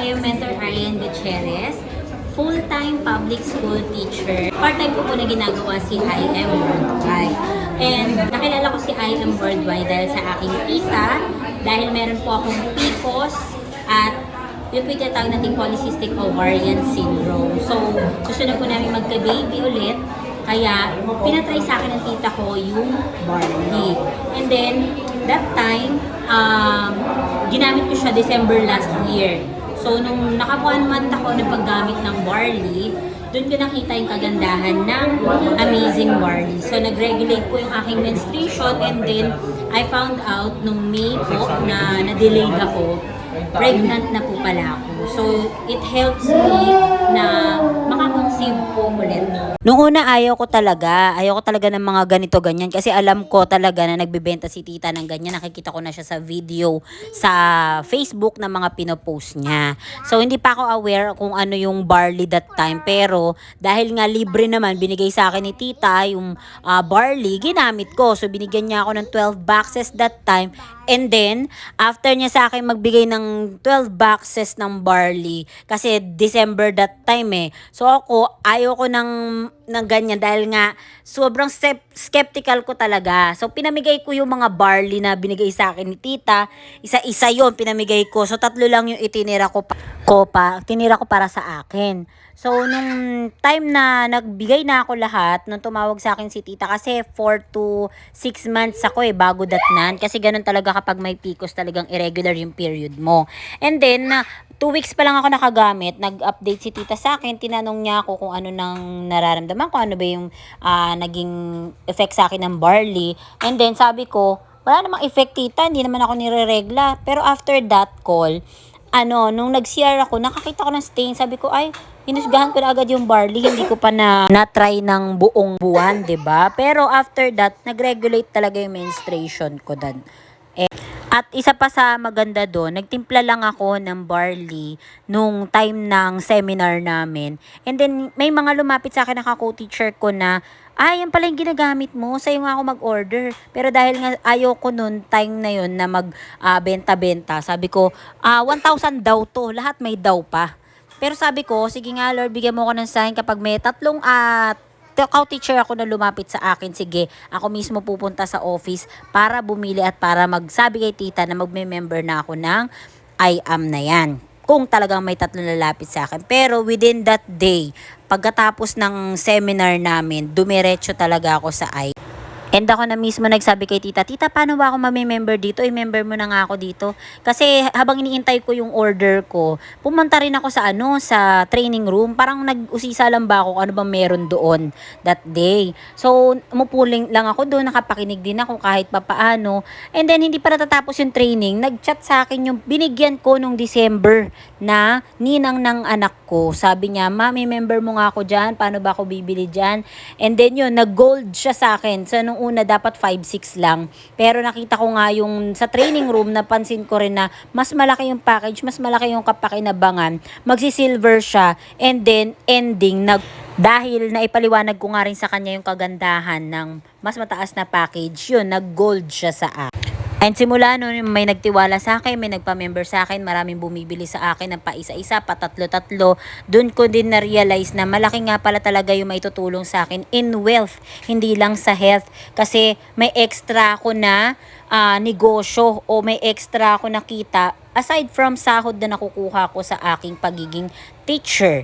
I am Mentor Arian Gutierrez, full-time public school teacher. Part-time ko po na ginagawa si I Am Worldwide. And nakilala ko si I Am Worldwide dahil sa aking tita, dahil meron po akong PCOS at yung po tinatawag natin polycystic ovarian syndrome. So, gusto na po namin magka-baby ulit. Kaya, pinatry sa akin ng tita ko yung barley. And then, that time, ginamit ko siya December last year. So, nung naka 1 month ako ng paggamit ng barley, doon ko nakita yung kagandahan ng amazing barley. So, nag-regulate po yung aking menstruation and then, I found out nung May po na na-delayed ako, pregnant na po pala ako. So, it helps me na makakonceive po ulit. Nung una, ayaw ko talaga ng mga ganito-ganyan kasi alam ko talaga na nagbebenta si tita ng ganyan. Nakikita ko na siya sa video sa Facebook na mga pinopost niya. So, hindi pa ako aware kung ano yung barley that time. Pero, dahil nga libre naman, binigay sa akin ni tita yung barley, ginamit ko. So, binigyan niya ako ng 12 boxes that time. And then, after niya sa akin magbigay ng 12 boxes ng barley, kasi December that time eh. So ako, ayaw ko ng ganyan dahil nga sobrang skeptical ko talaga. So pinamigay ko yung mga barley na binigay sa akin ni tita. Isa-isa yon pinamigay ko. So 3 lang yung tinira ko para sa akin. So, nung time na nagbigay na ako lahat, nung tumawag sa akin si tita, kasi 4 to 6 months ako bago datnan. Kasi ganun talaga kapag may PCOS, talagang irregular yung period mo. And then, 2 weeks pa lang ako nakagamit, nag-update si tita sa akin, tinanong niya ako kung ano nang nararamdaman ko, ano ba yung naging effect sa akin ng barley. And then, sabi ko, wala namang effect tita, hindi naman ako nire-regla. Pero after that call, nung nag-CR ako, nakakita ko ng stain. Sabi ko, ay, hinusgahan ko na agad yung barley. Hindi ko pa na-try ng buong buwan, 'di ba? Pero after that, nag-regulate talaga yung menstruation ko dan. At isa pa sa maganda doon, nagtimpla lang ako ng barley nung time ng seminar namin. And then, may mga lumapit sa akin na co-teacher ko na, yan pala yung ginagamit mo, sa'yo nga ako mag-order. Pero dahil nga ayaw ko noon, time na yun na mag-benta-benta, sabi ko, 1,000 daw to, lahat may daw pa. Pero sabi ko, sige nga Lord, bigyan mo ko ng sign kapag may 3 co-teacher ako na lumapit sa akin, sige, ako mismo pupunta sa office para bumili at para magsabi kay tita na magme-member na ako ng I am na yan. Kung talagang may 3 lalapit sa akin. Pero within that day, pagkatapos ng seminar namin, dumiretso talaga ako sa I. And ako na mismo nagsabi kay tita, tita, paano ba ako mamemember dito? I-member mo na nga ako dito. Kasi habang iniintay ko yung order ko, pumunta rin ako sa training room. Parang nag-usisa lang ba ako ano bang meron doon that day. So, umupuling lang ako doon, nakapakinig din ako kahit papaano. And then, hindi pa natatapos yung training, nag-chat sa akin yung binigyan ko nung December na ninang ng anak ko. Sabi niya, mami, member mo nga ako dyan, paano ba ako bibili dyan? And then yun, nag-gold siya sa akin. So, nung una dapat 5-6 lang. Pero nakita ko nga yung sa training room, napansin ko rin na mas malaki yung package, mas malaki yung kapakinabangan. Magsi-silver siya. And then, ending, dahil naipaliwanag ko nga rin sa kanya yung kagandahan ng mas mataas na package, yun, nag-gold siya sa akin. And simula noon, may nagtiwala sa akin, may nagpa-member sa akin, maraming bumibili sa akin ng pa-isa-isa, pa-tatlo-tatlo. Doon ko din na-realize na malaki nga pala talaga yung maitutulong sa akin in wealth, hindi lang sa health. Kasi may extra ako na negosyo o may extra ako nakita aside from sahod na nakukuha ko sa aking pagiging teacher.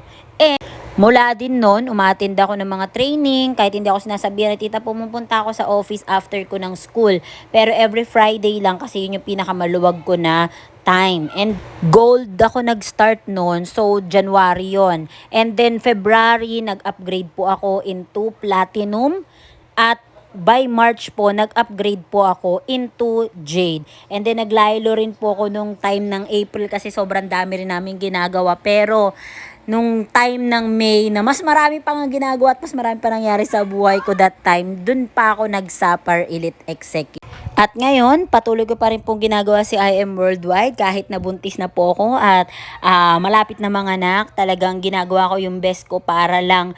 Mula din noon, umaattend ako ng mga training, kahit hindi ako sinasabihan na tita, pumupunta ako sa office after ko ng school. Pero every Friday lang kasi yun yung pinakamaluwag ko na time. And gold ako nag-start noon, so January yon. And then February, nag-upgrade po ako into platinum. At by March po, nag-upgrade po ako into jade. And then naglaylo rin po ako nung time ng April kasi sobrang dami rin namin ginagawa. Pero nung time ng May na mas marami pang ginagawa at mas marami pa nangyari sa buhay ko that time, dun pa ako nag-Sapar Elite Executive. At ngayon, patuloy ko pa rin pong ginagawa si I Am Worldwide kahit nabuntis na po ako at malapit na mga anak. Talagang ginagawa ko yung best ko para lang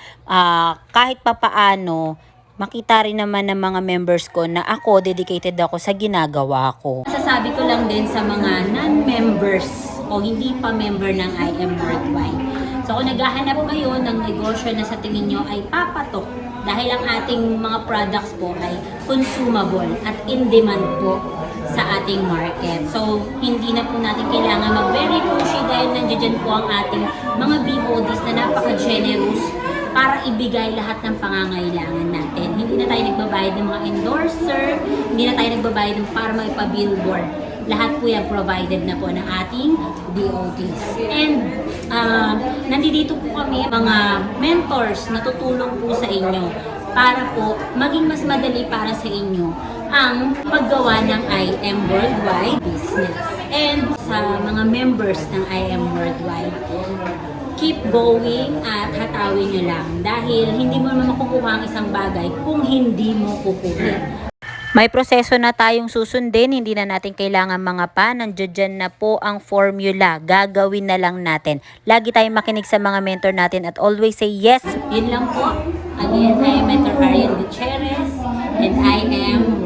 kahit papaano makita rin naman ng mga members ko na ako, dedicated ako sa ginagawa ko. Sasabi ko lang din sa mga non-members o hindi pa member ng IM Worldwide. So kung naghahanap kayo ng negosyo na sa tingin nyo ay papatok dahil ang ating mga products po ay consumable at in demand po sa ating market. So hindi na po natin kailangan mag-very pushy dahil nandiyan po ang ating mga BODs na napaka-generous para ibigay lahat ng pangangailangan natin. Hindi na tayo nagbabayad ng mga endorser, hindi na tayo nagbabayad ng para may pa-billboard. Lahat po yan provided na po ng ating BODs. And nandito po kami mga mentors na tutulong po sa inyo para po maging mas madali para sa inyo ang paggawa ng IM Worldwide business. And sa mga members ng IM Worldwide, keep going at hatawin nyo lang dahil hindi mo naman makukuha ang isang bagay kung hindi mo kukunin. May proseso na tayong susundin, hindi na natin kailangan mga pa, nandiyan na po ang formula, gagawin na lang natin. Lagi tayong makinig sa mga mentor natin at always say yes. Yun lang po. Again, I am Mentor Arian Gutierrez and I am